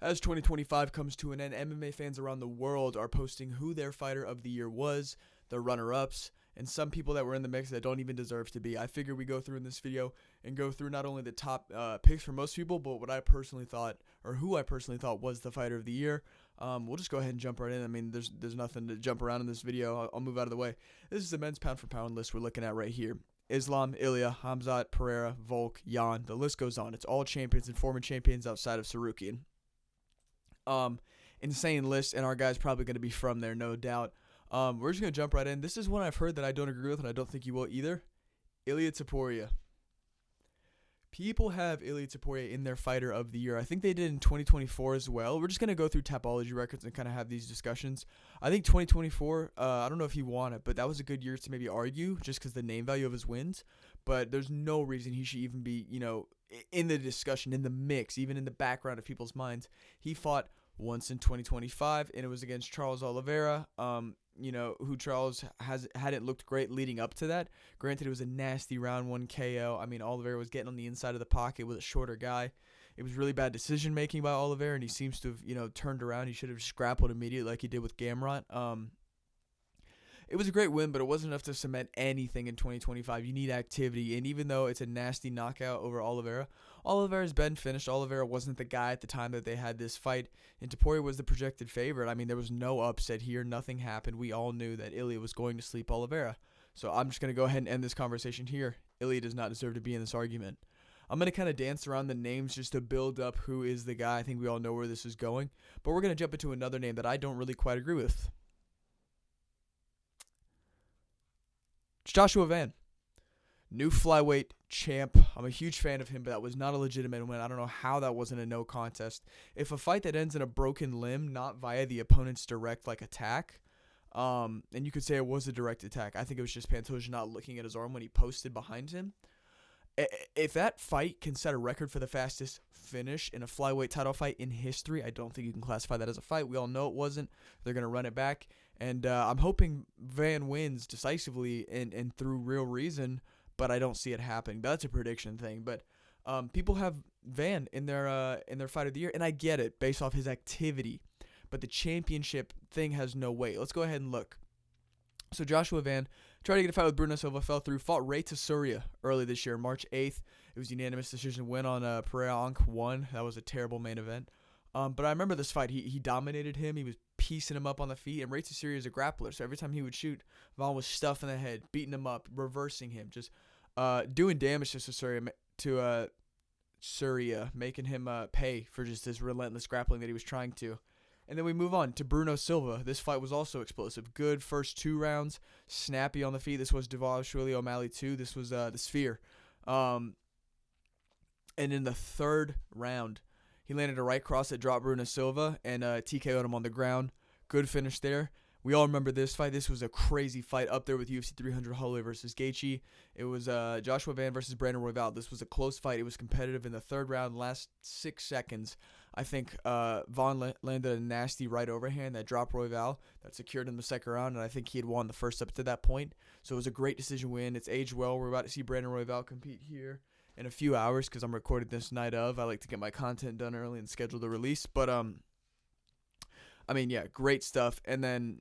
As 2025 comes to an end, MMA fans around the world are posting who their fighter of the year was, their runner-ups, and some people that were in the mix that don't even deserve to be. I figured we go through in this video and go through not only the top picks for most people, but what I personally thought, or who I personally thought was the fighter of the year. We'll just go ahead and jump right in. I mean, there's nothing to jump around in this video. I'll move out of the way. This is the men's pound for pound list we're looking at right here. Islam, Ilya, Hamzat, Pereira, Volk, Jan. The list goes on. It's all champions and former champions outside of Sarukian. Insane list, and our guy's probably going to be from there, no doubt. We're just going to jump right in. This is one I've heard that I don't agree with, and I don't think you will either. Ilya Topuria. People have Ilya Topuria in their fighter of the year. I think they did in 2024 as well. We're just going to go through Tapology records and kind of have these discussions. I think 2024, I don't know if he won it, but that was a good year to maybe argue just because the name value of his wins. But there's no reason he should even be, in the discussion, in the mix, even in the background of people's minds. He fought once in 2025, and it was against Charles Oliveira, who Charles hadn't looked great leading up to that. Granted, it was a nasty round 1 KO. I mean, Oliveira was getting on the inside of the pocket with a shorter guy. It was really bad decision-making by Oliveira, and he seems to have, turned around. He should have just grappled immediately like he did with Gamrot. It was a great win, but it wasn't enough to cement anything in 2025. You need activity, and even though it's a nasty knockout over Oliveira, Oliveira's been finished. Oliveira wasn't the guy at the time that they had this fight, and Topuria was the projected favorite. I mean, there was no upset here. Nothing happened. We all knew that Ilya was going to sleep Oliveira. So I'm just going to go ahead and end this conversation here. Ilya does not deserve to be in this argument. I'm going to kind of dance around the names just to build up who is the guy. I think we all know where this is going, but we're going to jump into another name that I don't really quite agree with. It's Joshua Van, new flyweight champ. I'm a huge fan of him, but that was not a legitimate win. I don't know how that wasn't a no contest. If a fight that ends in a broken limb, not via the opponent's direct attack, and you could say it was a direct attack. I think it was just Pantoja not looking at his arm when he posted behind him. If that fight can set a record for the fastest finish in a flyweight title fight in history, I don't think you can classify that as a fight. We all know it wasn't. They're going to run it back. And I'm hoping Van wins decisively and through real reason, but I don't see it happening. That's a prediction thing. But people have Van in their fight of the year, and I get it based off his activity. But the championship thing has no weight. Let's go ahead and look. So Joshua Van tried to get a fight with Bruno Silva, fell through, fought Ray Tasuria early this year, March 8th. It was a unanimous decision win on Pereira Ankh 1. That was a terrible main event. But I remember this fight. He dominated him. He was piecing him up on the feet. And Ray Tasuria is a grappler, so every time he would shoot, Van was stuffing the head, beating him up, reversing him, just doing damage to Surya, making him pay for just this relentless grappling that he was trying to. And then we move on to Bruno Silva. This fight was also explosive. Good first 2 rounds. Snappy on the feet. This was Dvalishvili O'Malley 2. This was the Sphere. And in the 3rd round, he landed a right cross that dropped Bruno Silva and TKO'd him on the ground. Good finish there. We all remember this fight. This was a crazy fight up there with UFC 300 Holloway versus Gaethje. It was Joshua Van versus Brandon Royval. This was a close fight. It was competitive in the 3rd round, last 6 seconds. I think Vaughn landed a nasty right overhand that dropped Royval, that secured him the 2nd round, and I think he had won the first up to that point. So it was a great decision win. It's aged well. We're about to see Brandon Royval compete here in a few hours because I'm recording this night of. I like to get my content done early and schedule the release. But, great stuff. And then,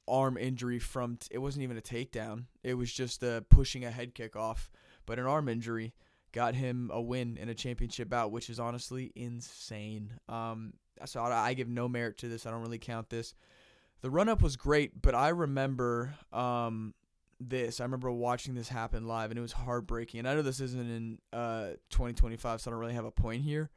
arm injury from it wasn't even a takedown. It was just pushing a head kick off. But an arm injury got him a win in a championship bout, which is honestly insane. So I give no merit to this. I don't really count this. The run-up was great, but I remember this. I remember watching this happen live, and it was heartbreaking. And I know this isn't in 2025, so I don't really have a point here.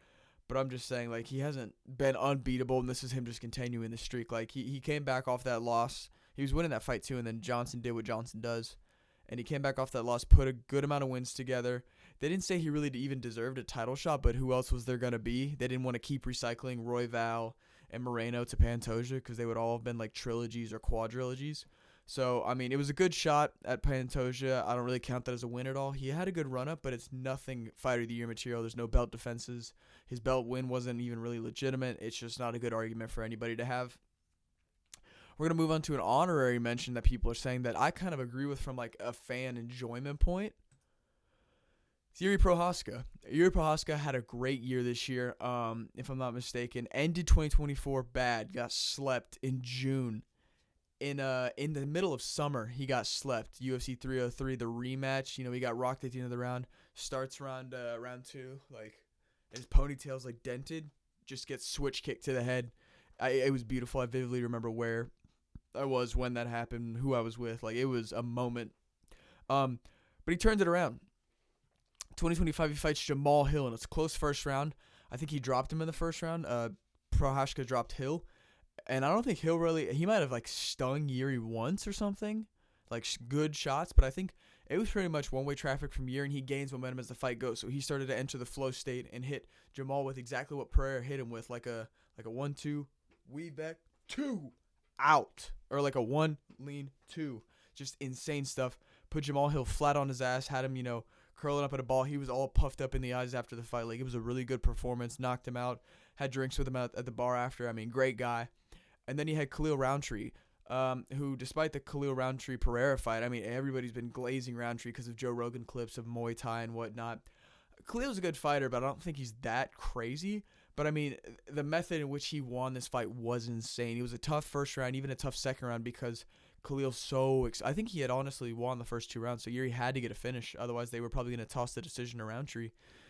But I'm just saying, he hasn't been unbeatable, and this is him just continuing the streak. He came back off that loss. He was winning that fight, too, and then Johnson did what Johnson does. And he came back off that loss, put a good amount of wins together. They didn't say he really even deserved a title shot, but who else was there going to be? They didn't want to keep recycling Royval and Moreno to Pantoja because they would all have been trilogies or quadrilogies. So, it was a good shot at Pantoja. I don't really count that as a win at all. He had a good run-up, but it's nothing fighter of the year material. There's no belt defenses. His belt win wasn't even really legitimate. It's just not a good argument for anybody to have. We're going to move on to an honorary mention that people are saying that I kind of agree with from a fan enjoyment point. Yuri Prohaska. Yuri Prohaska had a great year this year, if I'm not mistaken. Ended 2024 bad. Got slept in June. In the middle of summer, he got slept. UFC 303, the rematch. He got rocked at the end of the round. Starts round two, like his ponytail's like dented. Just gets switch kicked to the head. It was beautiful. I vividly remember where I was when that happened, who I was with. Like, it was a moment. But he turned it around. 2025, he fights Jamal Hill, and it's a close first round. I think he dropped him in the first round. Prohaska dropped Hill, and I don't think Hill really. He might have like stung Yuri once or something, like good shots. But I think it was pretty much one-way traffic from Yuri, and he gains momentum as the fight goes. So he started to enter the flow state and hit Jamal with exactly what Pereira hit him with, like a 1-2 weave back 2 out, or like a 1 lean 2. Just insane stuff. Put Jamal Hill flat on his ass. Had him curling up at a ball. He was all puffed up in the eyes after the fight. Like, it was a really good performance. Knocked him out. Had drinks with him at the bar after. I mean, great guy. And then he had Khalil Roundtree, who, despite the Khalil Roundtree Pereira fight, I mean, everybody's been glazing Roundtree because of Joe Rogan clips of Muay Thai and whatnot. Khalil's a good fighter, but I don't think he's that crazy. But, I mean, the method in which he won this fight was insane. It was a tough first round, even a tough second round, because Khalil's I think he had honestly won the first 2 rounds, so Yuri had to get a finish. Otherwise, they were probably going to toss the decision to Roundtree,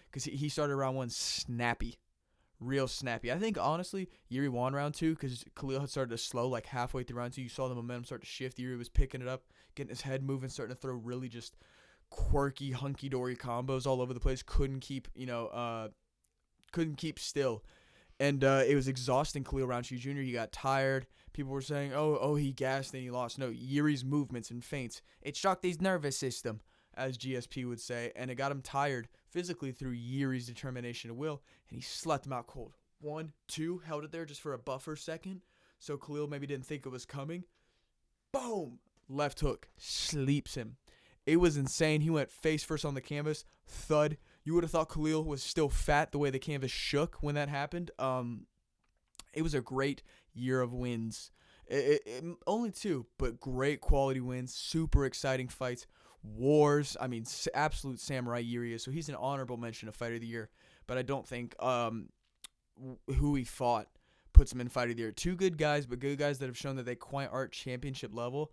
because he started round 1 snappy. Real snappy. I think, honestly, Yuri won round 2 because Khalil had started to slow like halfway through round 2. You saw the momentum start to shift. Yuri was picking it up, getting his head moving, starting to throw really just quirky, hunky-dory combos all over the place. Couldn't keep still. And it was exhausting Khalil Roundtree Jr. He got tired. People were saying, oh, he gassed and he lost. No, Yuri's movements and feints, it shocked his nervous system, as GSP would say, and it got him tired physically through Yuri's determination and will, and he slept him out cold. 1, 2, held it there just for a buffer second, so Khalil maybe didn't think it was coming. Boom! Left hook. Sleeps him. It was insane. He went face first on the canvas. Thud. You would have thought Khalil was still fat the way the canvas shook when that happened. It was a great year of wins. Only 2, but great quality wins. Super exciting fights. Wars. I mean, absolute samurai Yuri is. So he's an honorable mention of Fighter of the Year. But I don't think who he fought puts him in Fighter of the Year. 2 good guys, but good guys that have shown that they quite aren't championship level.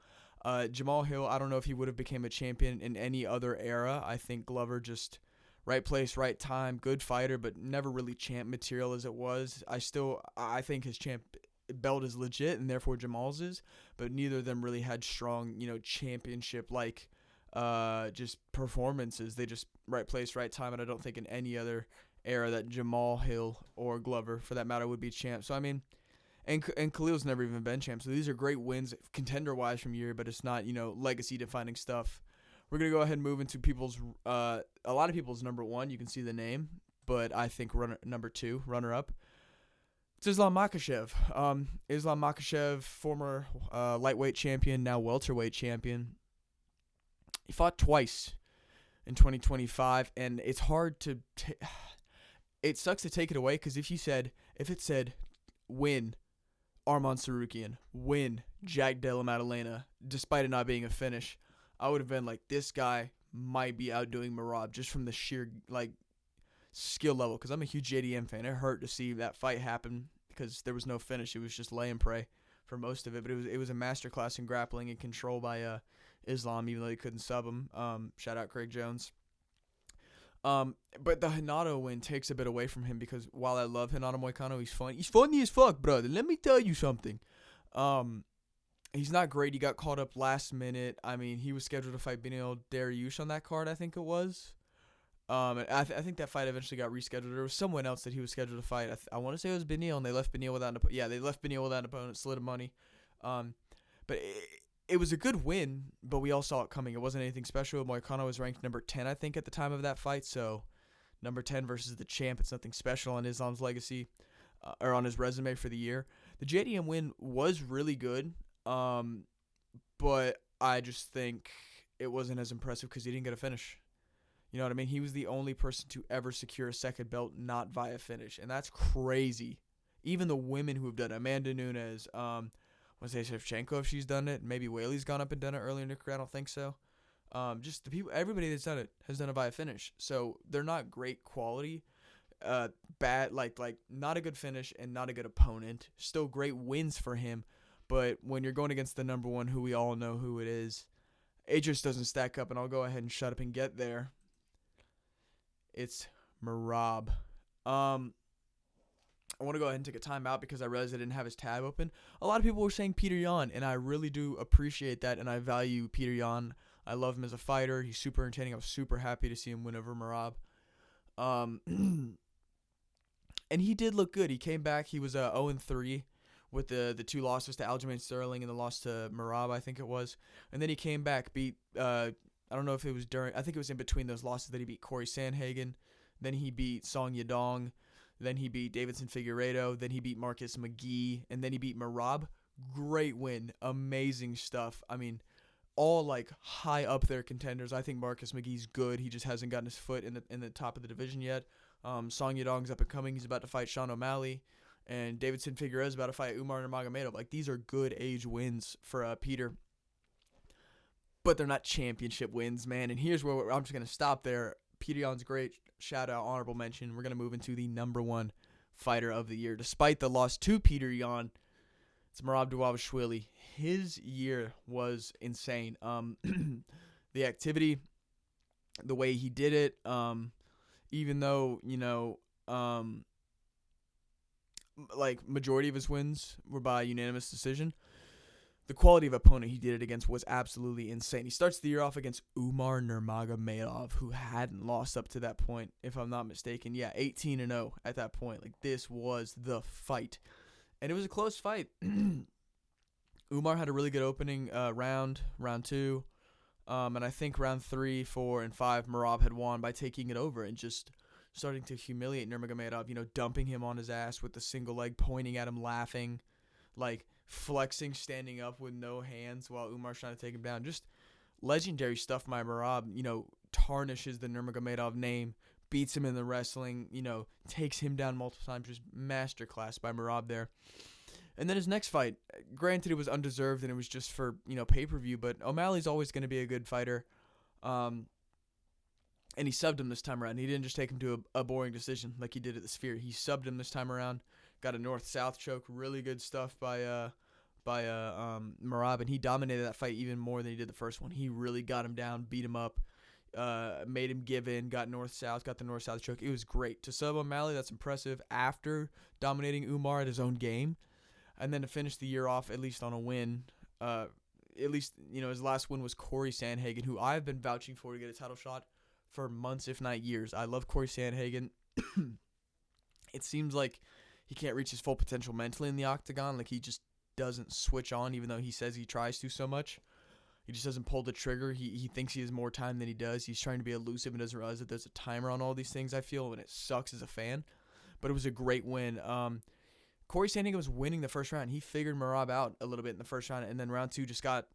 Jamal Hill, I don't know if he would have became a champion in any other era. I think Glover just right place, right time, good fighter, but never really champ material as it was. I think his champ belt is legit, and therefore Jamal's is, but neither of them really had strong, championship like just performances. They just right place, right time, and I don't think in any other era that Jamal Hill or Glover, for that matter, would be champ. So I mean, and Khalil's never even been champ. So these are great wins contender wise from Yuri, but it's not legacy defining stuff. We're gonna go ahead and move into a lot of people's number 1. You can see the name, but I think number 2, runner up. It's Islam Makhachev. Islam Makhachev, former lightweight champion, now welterweight champion. He fought twice in 2025, and it's hard to. It sucks to take it away because if it said win Arman Sarukian, win Jack Della Maddalena, despite it not being a finish, I would have been like, this guy might be outdoing Merab just from the sheer skill level. Because I'm a huge JDM fan. It hurt to see that fight happen because there was no finish. It was just lay and pray for most of it. But it was a masterclass in grappling and control by Islam, even though he couldn't sub him. Shout out Craig Jones. But the Hinata win takes a bit away from him because while I love Hinata Moicano, he's funny. He's funny as fuck, brother. Let me tell you something. He's not great. He got caught up last minute. I mean, he was scheduled to fight Benil Dariush on that card, I think it was. I think that fight eventually got rescheduled. There was someone else that he was scheduled to fight. I want to say it was Benil, and they left Benil without an opponent. Yeah, they left Benil without an opponent, slid him money. But it was a good win, but we all saw it coming. It wasn't anything special. Moicano was ranked number 10, I think, at the time of that fight. So, number 10 versus the champ. It's nothing special on Islam's legacy or on his resume for the year. The JDM win was really good. But I just think it wasn't as impressive because he didn't get a finish. You know what I mean? He was the only person to ever secure a second belt not via finish, and that's crazy. Even the women who have done it, Amanda Nunes, I want to say Shevchenko if she's done it. Maybe Whaley's gone up and done it earlier in her career. I don't think so. Just the people, everybody that's done it has done it by a finish. So they're not great quality. Bad, like not a good finish and not a good opponent. Still great wins for him, but when you're going against the number one, who we all know who it is, it just doesn't stack up. And I'll go ahead and shut up and get there. It's Merab. I want to go ahead and take a timeout because I realized I didn't have his tab open. A lot of people were saying Peter Yan, and I really do appreciate that, and I value Peter Yan. I love him as a fighter. He's super entertaining. I was super happy to see him win over Merab. And he did look good. He came back. He was 0-3 with the two losses to Aljamain Sterling and the loss to Merab, I think it was. And then he came back, beat, I don't know if it was during, I think it was in between those losses that he beat Corey Sandhagen. Then he beat Song Yadong. Then he beat Davidson Figueiredo. Then he beat Marcus McGee. And then he beat Merab. Great win. Amazing stuff. I mean, all like high up there contenders. I think Marcus McGee's good. He just hasn't gotten his foot in the top of the division yet. Song Yadong's up and coming. He's about to fight Sean O'Malley. And Davidson Figueiredo is about to fight Umar Nurmagomedov. Like, these are good age wins for Peter. But they're not championship wins, man. And here's where I'm just going to stop there. Peter Yan's great. Shout out, honorable mention. We're going to move into the number one fighter of the year. Despite the loss to Peter Yan, it's Merab Dvalishvili. His year was insane. The activity, the way he did it, even though, like majority of his wins were by unanimous decision, the quality of opponent he did it against was absolutely insane. He starts the year off against Umar Nurmagomedov, who hadn't lost up to that point, if I'm not mistaken. Yeah, 18-0 at that point. Like, this was the fight. And it was a close fight. Umar had a really good opening round two. And I think round 3, 4, and 5, Merab had won by taking it over and just starting to humiliate Nurmagomedov, dumping him on his ass with the single leg, pointing at him, laughing, like flexing, standing up with no hands while Umar's trying to take him down. Just legendary stuff by Merab, tarnishes the Nurmagomedov name, beats him in the wrestling, takes him down multiple times. Just masterclass by Merab there. And then his next fight, granted it was undeserved and it was just for, pay-per-view, but O'Malley's always going to be a good fighter. And he subbed him this time around. He didn't just take him to a boring decision like he did at the Sphere. He subbed him this time around. Got a north-south choke. Really good stuff by Merab, and he dominated that fight even more than he did the first one. He really got him down, beat him up, made him give in, got north-south, got the north-south choke. It was great. To sub O'Malley, that's impressive after dominating Umar at his own game. And then to finish the year off, at least on a win, at least, his last win was Corey Sandhagen, who I've been vouching for to get a title shot for months, if not years. I love Corey Sandhagen. It seems like he can't reach his full potential mentally in the octagon. Like, he just doesn't switch on, even though he says he tries to so much. He just doesn't pull the trigger. He thinks he has more time than he does. He's trying to be elusive and doesn't realize that there's a timer on all these things, I feel, and it sucks as a fan. But it was a great win. Corey Sandhagen was winning the first round. He figured Merab out a little bit in the first round, and then round 2 just got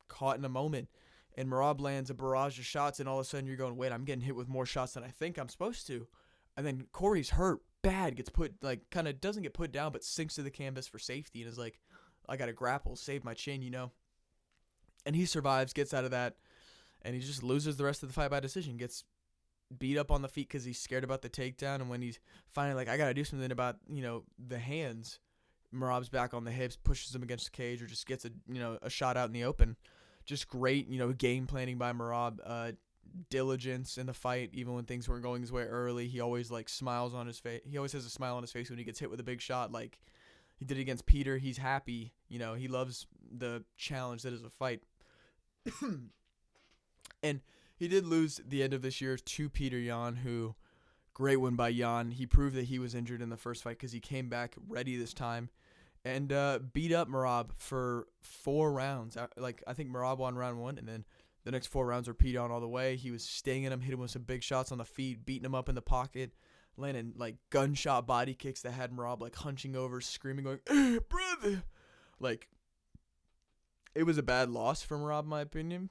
caught in a moment. And Merab lands a barrage of shots, and all of a sudden you're going, wait, I'm getting hit with more shots than I think I'm supposed to. And then Corey's hurt bad, gets put, like, kind of doesn't get put down, but sinks to the canvas for safety and is like, I got to grapple, save my chin, And he survives, gets out of that, and he just loses the rest of the fight by decision. Gets beat up on the feet because he's scared about the takedown, and when he's finally like, I got to do something about, the hands, Merab's back on the hips, pushes him against the cage, or just gets a shot out in the open. Just great, game planning by Merab. Diligence in the fight, even when things weren't going his way early. He always smiles on his face. He always has a smile on his face when he gets hit with a big shot, like he did against Peter. He's happy. He loves the challenge that is a fight. And he did lose the end of this year to Peter Yan, who, great win by Yan. He proved that he was injured in the first fight because he came back ready this time and beat up Merab for 4 rounds. I think Merab won round 1, and then the next 4 rounds were Peter Yan all the way. He was stinging him, hit him with some big shots on the feet, beating him up in the pocket, landing gunshot body kicks that had Merab hunching over, screaming, going, brother! It was a bad loss for Merab, in my opinion.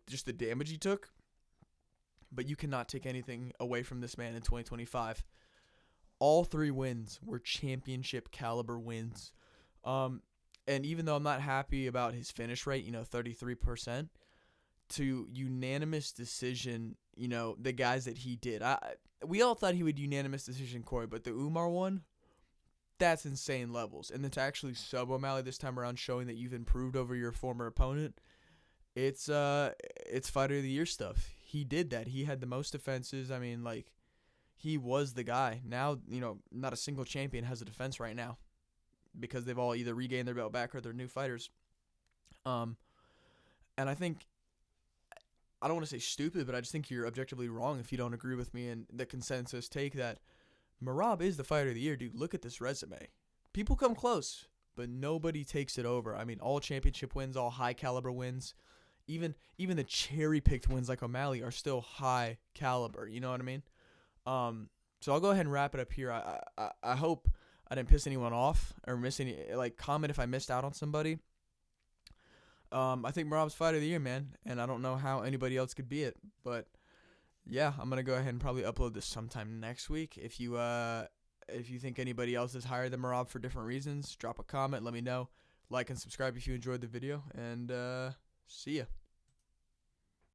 Just the damage he took. But you cannot take anything away from this man in 2025. All 3 wins were championship caliber wins. And even though I'm not happy about his finish rate, 33%, to unanimous decision, the guys that he did. We all thought he would unanimous decision Corey, but the Umar one, that's insane levels. And then to actually sub O'Malley this time around, showing that you've improved over your former opponent, it's fighter of the year stuff. He did that. He had the most defenses. I mean, like, he was the guy. Now, not a single champion has a defense right now because they've all either regained their belt back or they're new fighters. And I think, I don't want to say stupid, but I just think you're objectively wrong if you don't agree with me and the consensus take that Merab is the fighter of the year, dude. Look at this resume. People come close, but nobody takes it over. I mean, all championship wins, all high caliber wins. Even the cherry-picked wins like O'Malley are still high caliber. You know what I mean? So I'll go ahead and wrap it up here. I hope I didn't piss anyone off or miss any. Like, comment if I missed out on somebody. I think Merab's fighter of the year, man, and I don't know how anybody else could be it. But yeah, I'm gonna go ahead and probably upload this sometime next week. If you think anybody else is higher than Merab for different reasons, drop a comment. Let me know. Like and subscribe if you enjoyed the video, and see ya.